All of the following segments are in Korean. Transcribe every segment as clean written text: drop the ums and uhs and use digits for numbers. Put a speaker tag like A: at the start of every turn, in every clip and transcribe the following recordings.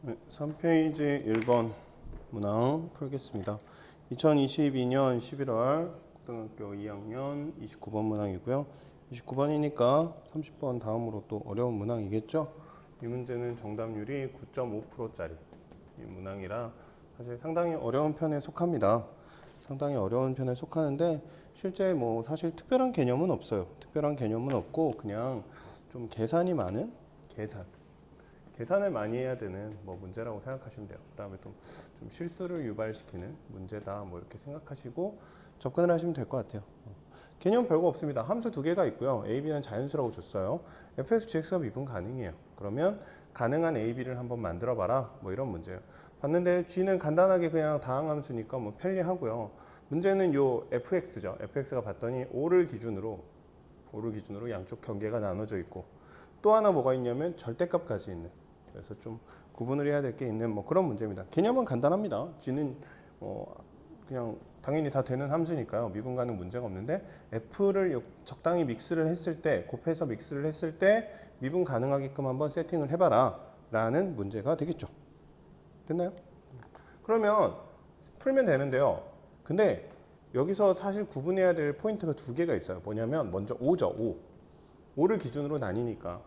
A: 네, 3페이지 1번 문항 풀겠습니다. 2022년 11월 고등학교 2학년 29번 문항이고요. 29번이니까 30번 다음으로 또 어려운 문항이겠죠? 이 문제는 정답률이 9.5%짜리 이 문항이라 사실 상당히 어려운 편에 속합니다. 상당히 어려운 편에 속하는데 실제 뭐 사실 특별한 개념은 없어요. 특별한 개념은 없고 그냥 좀 계산이 많은 계산을 많이 해야 되는 뭐 문제라고 생각하시면 돼요. 그 다음에 좀 실수를 유발시키는 문제다 뭐 이렇게 생각하시고 접근을 하시면 될 것 같아요. 개념 별거 없습니다. 함수 두 개가 있고요. A, B는 자연수라고 줬어요. fx, gx가 미분 가능해요. 그러면 가능한 A, B를 한번 만들어 봐라 뭐 이런 문제예요. 봤는데 G는 간단하게 그냥 다항함수니까 뭐 편리하고요. 문제는 요 fx죠. fx가 봤더니 5를 기준으로 양쪽 경계가 나눠져 있고 또 하나 뭐가 있냐면 절대값까지 있는, 그래서 좀 구분을 해야 될 게 있는 뭐 그런 문제입니다. 개념은 간단합니다. G는 그냥 당연히 다 되는 함수니까요. 미분 가능 문제가 없는데 F를 적당히 믹스를 했을 때, 곱해서 믹스를 했을 때 미분 가능하게끔 한번 세팅을 해봐라 라는 문제가 되겠죠. 됐나요? 그러면 풀면 되는데요. 근데 여기서 사실 구분해야 될 포인트가 두 개가 있어요. 뭐냐면 먼저 5죠. 5를 기준으로 나뉘니까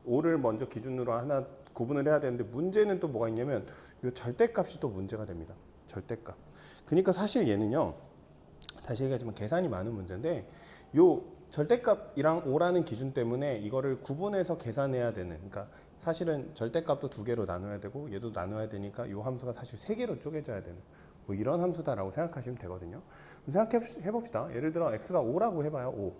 A: 5를 먼저 기준으로 하나 구분을 해야 되는데 문제는 또 뭐가 있냐면 이 절대값이 또 문제가 됩니다. 절대값. 그러니까 사실 얘는요. 다시 얘기하지만 계산이 많은 문제인데 요 절대값이랑 5라는 기준 때문에 이거를 구분해서 계산해야 되는, 그러니까 사실은 절대값도 두 개로 나눠야 되고 얘도 나눠야 되니까 이 함수가 사실 세 개로 쪼개져야 되는 뭐 이런 함수다라고 생각하시면 되거든요. 생각해 봅시다. 예를 들어 x가 5라고 해봐요. 5.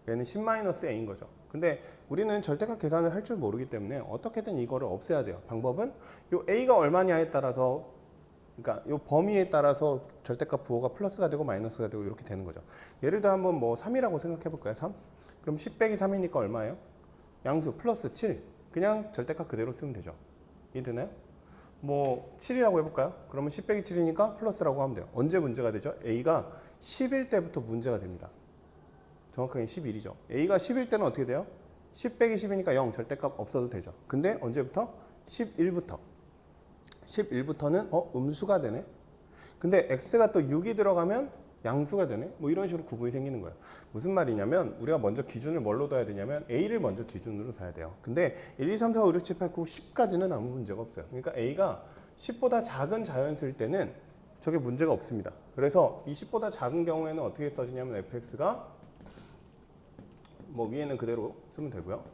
A: 얘는 10-a인 거죠. 근데 우리는 절대값 계산을 할 줄 모르기 때문에 어떻게든 이거를 없애야 돼요. 방법은 요 a가 얼마냐에 따라서, 그러니까 요 범위에 따라서 절대값 부호가 플러스가 되고 마이너스가 되고 이렇게 되는 거죠. 예를 들어 한번 뭐 3이라고 생각해 볼까요? 3? 그럼 10 빼기 3이니까 얼마예요? 양수 플러스 7. 그냥 절대값 그대로 쓰면 되죠. 이해되나요? 뭐 7이라고 해볼까요? 그러면 10 빼기 7이니까 플러스라고 하면 돼요. 언제 문제가 되죠? a가 10일 때부터 문제가 됩니다. 정확하게 11이죠. a가 10일 때는 어떻게 돼요? 10 빼기 10이니까 0, 절대값 없어도 되죠. 근데 언제부터? 11부터. 11부터는 음수가 되네. 근데 x가 또 6이 들어가면 양수가 되네. 뭐 이런 식으로 구분이 생기는 거예요. 무슨 말이냐면 우리가 먼저 기준을 뭘로 둬야 되냐면 a를 먼저 기준으로 둬야 돼요. 근데 1, 2, 3, 4, 5, 6, 7, 8, 9, 10까지는 아무 문제가 없어요. 그러니까 a가 10보다 작은 자연수일 때는 저게 문제가 없습니다. 그래서 이 10보다 작은 경우에는 어떻게 써지냐면 fx가 뭐 위에는 그대로 쓰면 되고요.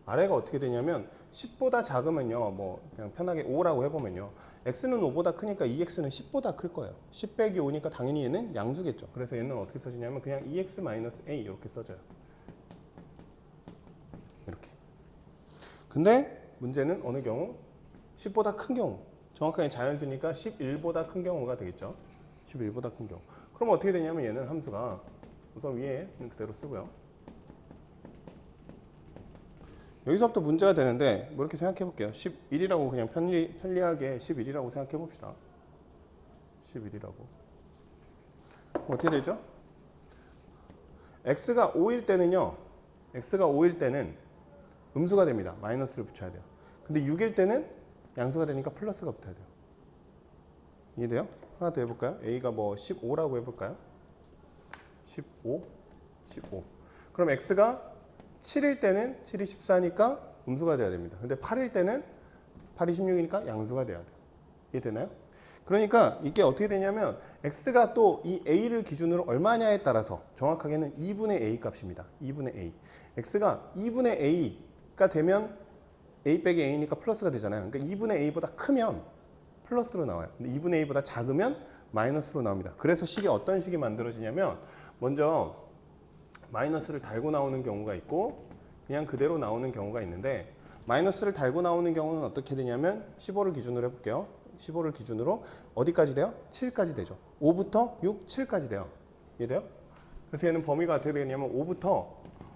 A: 아래가 어떻게 되냐면 10보다 작으면요, 뭐 그냥 편하게 5라고 해보면요, x는 5보다 크니까 2x는 10보다 클 거예요. 10 빼기 5니까 당연히 얘는 양수겠죠. 그래서 얘는 어떻게 써지냐면 그냥 2x-a 이렇게 써져요. 이렇게. 근데 문제는 어느 경우? 10보다 큰 경우. 정확하게 자연수니까 11보다 큰 경우가 되겠죠. 11보다 큰 경우. 그럼 어떻게 되냐면 얘는 함수가 우선 위에 그대로 쓰고요. 여기서부터 문제가 되는데 뭐 이렇게 생각해 볼게요. 11이라고 그냥 편리하게 11이라고 생각해 봅시다. 11이라고. 어떻게 되죠? x가 5일 때는요. x가 5일 때는 음수가 됩니다. 마이너스를 붙여야 돼요. 근데 6일 때는 양수가 되니까 플러스가 붙어야 돼요. 이해돼요? 하나 더 해볼까요? a가 뭐 15라고 해볼까요? 15. 그럼 x가 7일 때는 7이 14니까 음수가 돼야 됩니다. 근데 8일 때는 8이 16이니까 양수가 돼야 돼요. 이해되나요? 그러니까 이게 어떻게 되냐면 x가 또 이 a를 기준으로 얼마냐에 따라서 정확하게는 2분의 a 값입니다. 2분의 a. x가 2분의 a가 되면 a 빼기 a니까 플러스가 되잖아요. 그러니까 2분의 a보다 크면 플러스로 나와요. 근데 2분의 a보다 작으면 마이너스로 나옵니다. 그래서 식이 어떤 식이 만들어지냐면 먼저 마이너스를 달고 나오는 경우가 있고 그냥 그대로 나오는 경우가 있는데, 마이너스를 달고 나오는 경우는 어떻게 되냐면 15를 기준으로 해볼게요. 15를 기준으로 어디까지 돼요? 7까지 되죠. 5부터 6, 7까지 돼요. 이해돼요? 그래서 얘는 범위가 어떻게 되냐면 5부터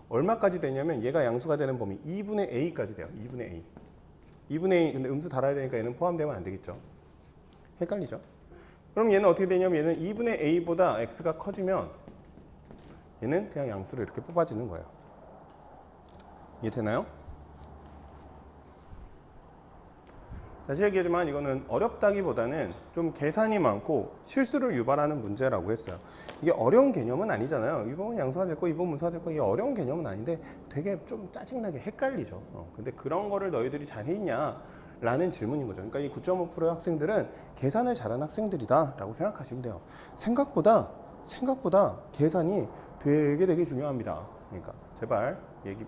A: 얼마까지 되냐면 얘가 양수가 되는 범위 2분의 a까지 돼요. 2분의 a. 2분의 a, 근데 음수 달아야 되니까 얘는 포함되면 안 되겠죠. 헷갈리죠? 그럼 얘는 어떻게 되냐면 얘는 2분의 a보다 x가 커지면 얘는 그냥 양수로 이렇게 뽑아지는 거예요. 이해되나요? 다시 얘기하지만 이거는 어렵다기보다는 좀 계산이 많고 실수를 유발하는 문제라고 했어요. 이게 어려운 개념은 아니잖아요. 이 부분 양수가 될 거, 이 부분 문수가 될 거, 이게 어려운 개념은 아닌데 되게 좀 짜증나게 헷갈리죠. 근데 그런 거를 너희들이 잘했냐? 라는 질문인 거죠. 그러니까 이 9.5%의 학생들은 계산을 잘하는 학생들이다 라고 생각하시면 돼요. 생각보다 계산이 되게 중요합니다. 그러니까 제발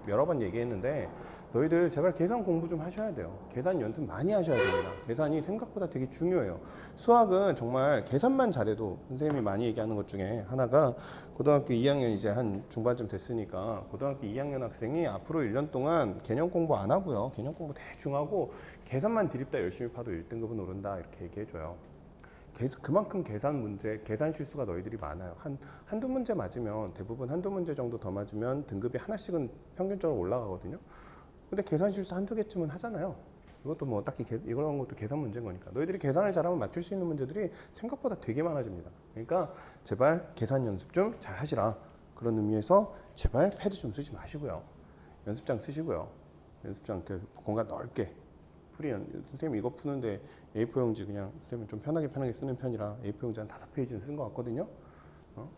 A: 여러 번 얘기했는데 너희들 제발 계산 공부 좀 하셔야 돼요. 계산 연습 많이 하셔야 됩니다. 계산이 생각보다 되게 중요해요. 수학은 정말 계산만 잘해도 선생님이 많이 얘기하는 것 중에 하나가 고등학교 2학년 이제 한 중반쯤 됐으니까 고등학교 2학년 학생이 앞으로 1년 동안 개념 공부 안 하고요. 개념 공부 대충 하고 계산만 드립다 열심히 파도 1등급은 오른다 이렇게 얘기해줘요. 그만큼 계산 문제, 계산 실수가 너희들이 많아요. 한두 문제 맞으면 대부분 한두 문제 정도 더 맞으면 등급이 하나씩은 평균적으로 올라가거든요. 근데 계산 실수 한두 개쯤은 하잖아요. 이것도 뭐 딱히 이런 것도 계산 문제인 거니까. 너희들이 계산을 잘하면 맞출 수 있는 문제들이 생각보다 되게 많아집니다. 그러니까 제발 계산 연습 좀 잘 하시라. 그런 의미에서 제발 패드 좀 쓰지 마시고요. 연습장 쓰시고요. 연습장 공간 넓게. 선생님 이거 푸는데 A4 용지 그냥 선생님 좀 편하게 쓰는 편이라 A4 용지 한 5페이지는 쓴 것 같거든요.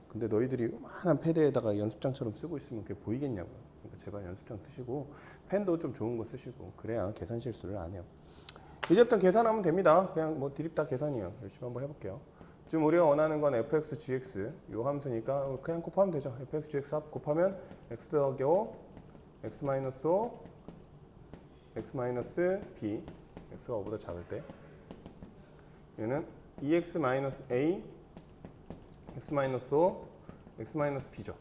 A: 근데 너희들이 요만한 패드에다가 연습장처럼 쓰고 있으면 그게 보이겠냐고요. 그러니까 제발 연습장 쓰시고 펜도 좀 좋은 거 쓰시고 그래야 계산 실수를 안 해요. 이제부터 계산하면 됩니다. 그냥 뭐 드립다 계산이에요. 열심히 한번 해볼게요. 지금 우리가 원하는 건 fx, gx 요 함수니까 그냥 곱하면 되죠. fx, gx 합 곱하면 x 더하기 5, x 마이너스 5, x 마이너스 b, x가 5보다 작을 때 얘는 2x 마이너스 a, x 마이너스 5, x 마이너스 b죠.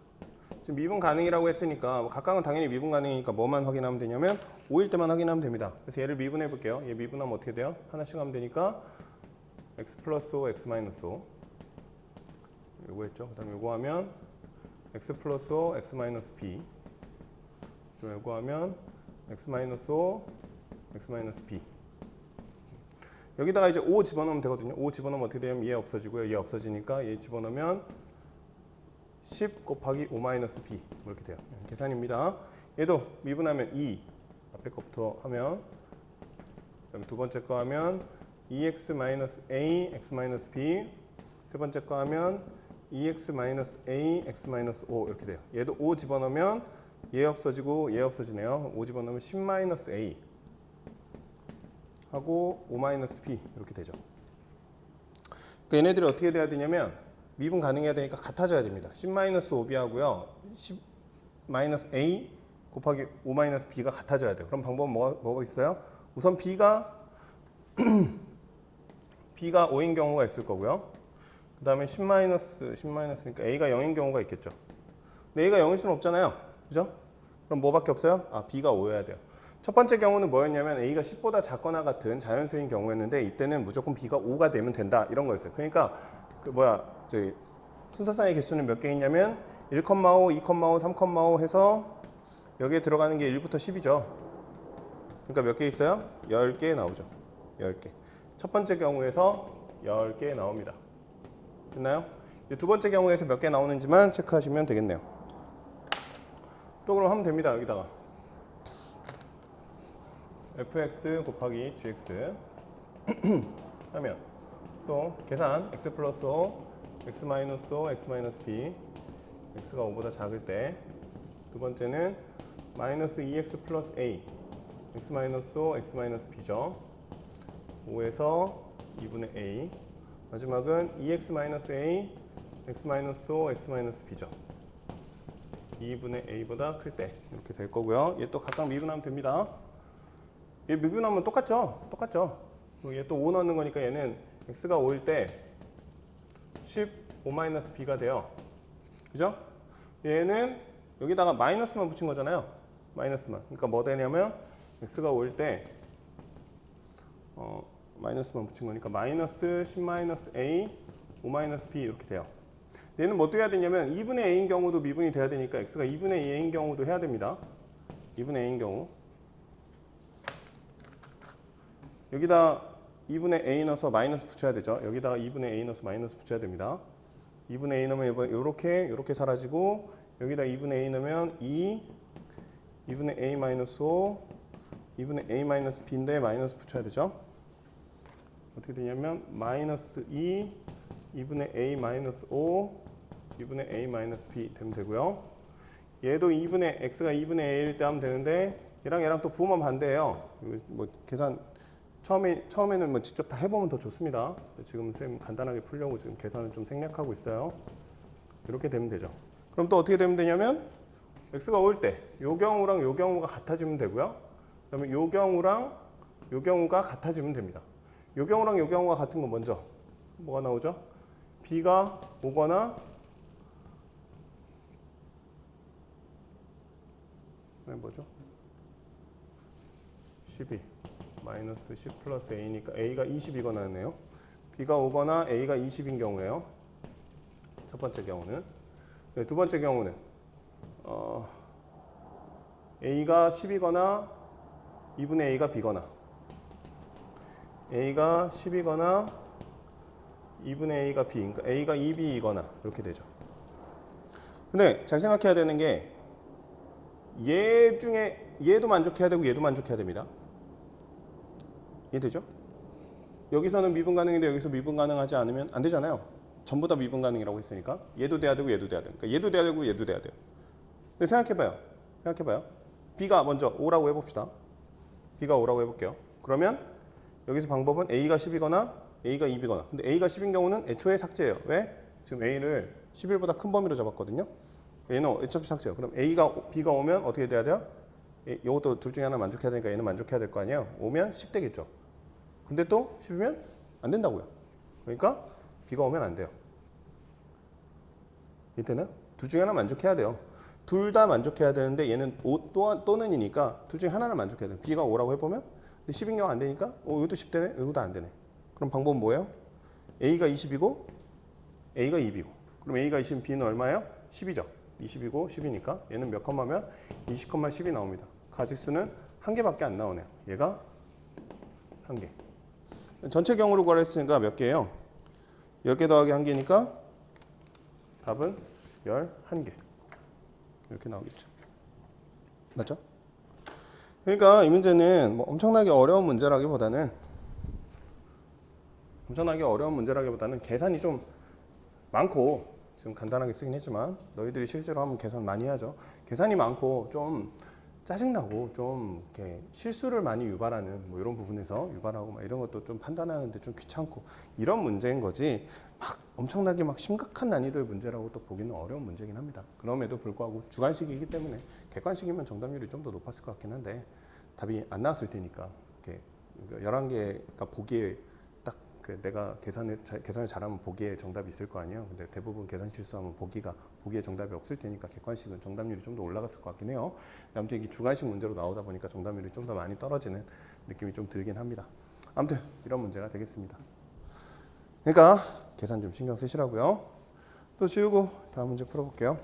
A: 지금 미분 가능이라고 했으니까 각각은 당연히 미분 가능이니까 뭐만 확인하면 되냐면 5일 때만 확인하면 됩니다. 그래서 얘를 미분해 볼게요. 얘 미분하면 어떻게 돼요? 하나씩 하면 되니까 x 플러스 5, x 마이너스 5 요거 했죠. 그 다음에 요거 하면 x 플러스 5, x 마이너스 b 요거 하면 x 마이너스 5, x 마이너스 b 여기다가 이제 5 집어넣으면 되거든요. 5 집어넣으면 어떻게 되냐면 얘 없어지고요. 얘 없어지니까 얘 집어넣으면 10 곱하기 5 마이너스 b 이렇게 돼요. 계산입니다. 얘도 미분하면 2 앞에 거부터 하면 그다음에 두 번째 거 하면 2x 마이너스 a x 마이너스 b 세 번째 거 하면 2x 마이너스 a x 마이너스 5 이렇게 돼요. 얘도 5 집어넣으면 얘 없어지고 얘 없어지네요. 5 집어넣으면 10 마이너스 a 하고 5 마이너스 b 이렇게 되죠. 그러니까 얘네들이 어떻게 돼야 되냐면 미분 가능해야 되니까 같아져야 됩니다. 10 마이너스 5b 하고요. 10 마이너스 a 곱하기 5 마이너스 b가 같아져야 돼요. 그럼 방법은 뭐가 있어요? 우선 b가 5인 경우가 있을 거고요. 그 다음에 10 마이너스니까 a가 0인 경우가 있겠죠. 근데 a가 0일 수는 없잖아요. 그죠? 그럼 뭐밖에 없어요? b가 5여야 돼요. 첫 번째 경우는 뭐였냐면 a가 10보다 작거나 같은 자연수인 경우였는데 이때는 무조건 b가 5가 되면 된다 이런 거였어요. 그러니까 저희 순서상의 개수는 몇 개 있냐면 1,5, 2,5, 3,5 해서 여기에 들어가는 게 1부터 10이죠. 그러니까 몇 개 있어요? 10개 나오죠. 10개. 첫 번째 경우에서 10개 나옵니다. 됐나요? 두 번째 경우에서 몇 개 나오는지만 체크하시면 되겠네요. 또 그럼 하면 됩니다. 여기다가 fx 곱하기 gx 하면 또 계산 x 플러스 5, x 마이너스 5, x 마이너스 b x가 5보다 작을 때 두 번째는 마이너스 2x 플러스 a x 마이너스 5, x 마이너스 b죠. 5에서 2분의 a 마지막은 2x 마이너스 a x 마이너스 5, x 마이너스 b죠. 2분의 a보다 클 때 이렇게 될 거고요. 얘 또 각각 미분하면 됩니다. 얘 미분하면 똑같죠? 얘 또 5 넣는 거니까 얘는 x가 5일 때 15-b가 돼요. 그죠? 얘는 여기다가 마이너스만 붙인 거잖아요. 마이너스만. 그러니까 뭐 되냐면 x가 5일 때 마이너스만 붙인 거니까 마이너스 10-a 5-b 이렇게 돼요. 얘는 뭐 또 해야 되냐면 2분의 a인 경우도 미분이 돼야 되니까 x가 2분의 2인 경우도 해야 됩니다. 2분의 a인 경우 여기다 2분의 a 넣어서 마이너스 붙여야 되죠. 여기다가 2분의 a 넣어서 마이너스 붙여야 됩니다. 2분의 a 넣으면 이렇게 사라지고 여기다 2분의 a 넣으면 2분의 a 마이너스 5 2분의 a 마이너스 b인데 마이너스 붙여야 되죠. 어떻게 되냐면 마이너스 2 2분의 a 마이너스 5 2분의 a 마이너스 b 되면 되고요. 얘도 2분의 x가 2분의 a일 때 하면 되는데 얘랑 또 부호만 반대예요. 뭐 계산 처음에는 뭐 직접 다 해보면 더 좋습니다. 지금 쌤 간단하게 풀려고 지금 계산을 좀 생략하고 있어요. 이렇게 되면 되죠. 그럼 또 어떻게 되면 되냐면 x가 5일 때 요 경우랑 요 경우가 같아지면 되고요. 그다음에 요 경우랑 요 경우가 같아지면 됩니다. 요 경우랑 요 경우가 같은 건 먼저 뭐가 나오죠? b가 오거나 뭐죠? 12 마이너스 10 플러스 a니까 a가 20이거나 했네요. b가 오거나 a가 20인 경우예요. 첫 번째 경우는. 네, 두 번째 경우는 a가 10이거나 2분의 a가 b거나 a가 10이거나 2분의 a가 b, 그러니까 a가 2b이거나 이렇게 되죠. 근데 잘 생각해야 되는 게 얘 중에 얘도 만족해야 되고 얘도 만족해야 됩니다. 이해되죠? 여기서는 미분 가능인데 여기서 미분 가능하지 않으면 안 되잖아요. 전부 다 미분 가능이라고 했으니까 얘도 돼야 되고 얘도 돼야 돼요. 그러니까 얘도 돼야 되고 얘도 돼야 돼요. 근데 생각해봐요. b가 먼저 5라고 해봅시다. b가 5라고 해볼게요. 그러면 여기서 방법은 a가 10이거나 a가 2이거나. 근데 a가 10인 경우는 애초에 삭제예요. 왜? 지금 a를 11보다 큰 범위로 잡았거든요. 얘는 어차피 삭제예요. 그럼 b가 오면 어떻게 돼야 돼요? 이것도 둘 중에 하나 만족해야 되니까 얘는 만족해야 될 거 아니에요. 오면 10 되겠죠. 근데 또 10이면 안 된다고요. 그러니까 b가 오면 안 돼요. 이때는 둘 중에 하나 만족해야 돼요. 둘 다 만족해야 되는데 얘는 5 또는이니까 둘 중에 하나는 만족해야 돼요. b가 5라고 해보면 근데 10인 경우 안 되니까 이것도 10 되네, 이것도 안 되네. 그럼 방법은 뭐예요? a가 20이고 a가 2이고 그럼 a가 20이면 b는 얼마예요? 10이죠. 20이고 10이니까 얘는 몇 컴마면 20,10이 나옵니다. 가지수는 한 개밖에 안 나오네요. 얘가 한 개. 전체 경우로 구하랬으니까 몇 개예요? 10개 더하기 1개니까 답은 11개. 이렇게 나오겠죠. 맞죠? 그러니까 이 문제는 뭐 엄청나게 어려운 문제라기보다는 계산이 좀 많고 지금 간단하게 쓰긴 했지만 너희들이 실제로 하면 계산 많이 하죠. 계산이 많고 좀 짜증나고 좀 이렇게 실수를 많이 유발하는 뭐 이런 부분에서 유발하고 막 이런 것도 좀 판단하는데 좀 귀찮고 이런 문제인 거지 막 엄청나게 막 심각한 난이도의 문제라고 또 보기는 어려운 문제긴 합니다. 그럼에도 불구하고 주관식이기 때문에 객관식이면 정답률이 좀 더 높았을 것 같긴 한데 답이 안 나왔을 테니까 이렇게 11개가 보기에 딱 내가 계산을 잘하면 보기에 정답이 있을 거 아니에요. 근데 대부분 계산 실수하면 보기에 정답이 없을 테니까 객관식은 정답률이 좀 더 올라갔을 것 같긴 해요. 아무튼 이게 주관식 문제로 나오다 보니까 정답률이 좀 더 많이 떨어지는 느낌이 좀 들긴 합니다. 아무튼 이런 문제가 되겠습니다. 그러니까 계산 좀 신경 쓰시라고요. 또 지우고 다음 문제 풀어볼게요.